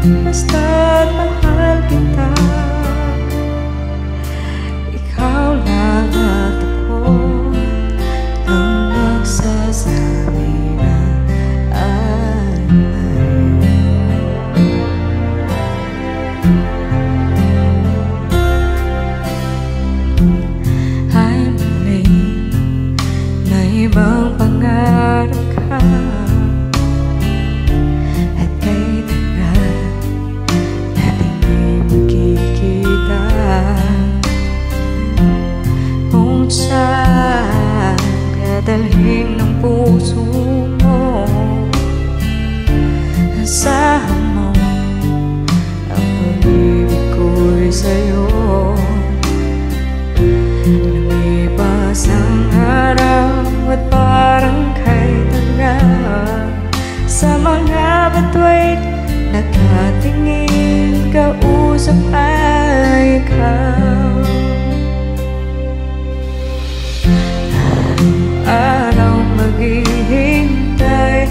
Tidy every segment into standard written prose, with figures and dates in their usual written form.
basta't mahal kita. Ikaw lang at ako ang nagsasabi na ay mali na ibang pangarap ka. At kay tagal natin di magkikita. Kung saan kadalhin ng puso mo, asahan mo ang pag-ibig ko'y sa'yo. Lumipas ang araw at parang kay tagal, sa mga bituin nakatingin, kausap ay ikaw. Araw maghihintay,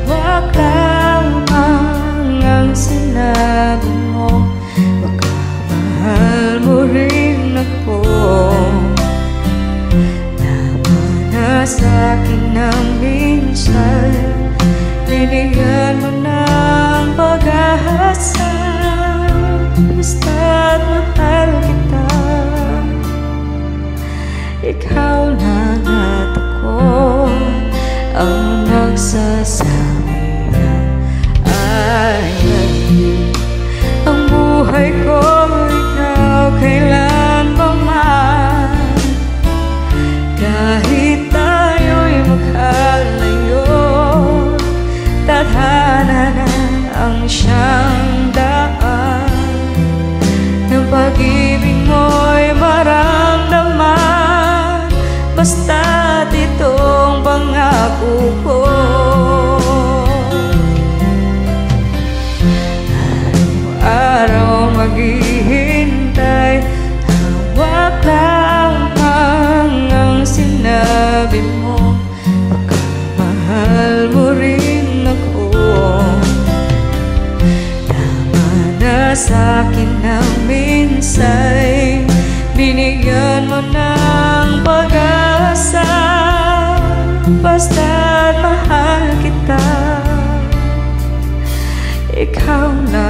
hawak lamang ang sinabi mo. Baka mahal mo rin ako. Tama na sa'kin ang minsan, binigyan mo ng pag-asa. Basta't mahal kita. Ikaw lang at ako ang nagsasabi na I love you. Ang buhay ko ikaw kailan pa man, kahit tayo'y magkalayo. Tadhana na ang siyang daan ng pag-ibig mo'y maramdaman. Basta't itong pangako ko, araw maghihintay, hawak lamang ang sinabi mo. Baka mahal mo rin ako. Tama na sa'kin ang minsay, binigyan mo ng pag-asa. Basta't mahal kita. Ikaw na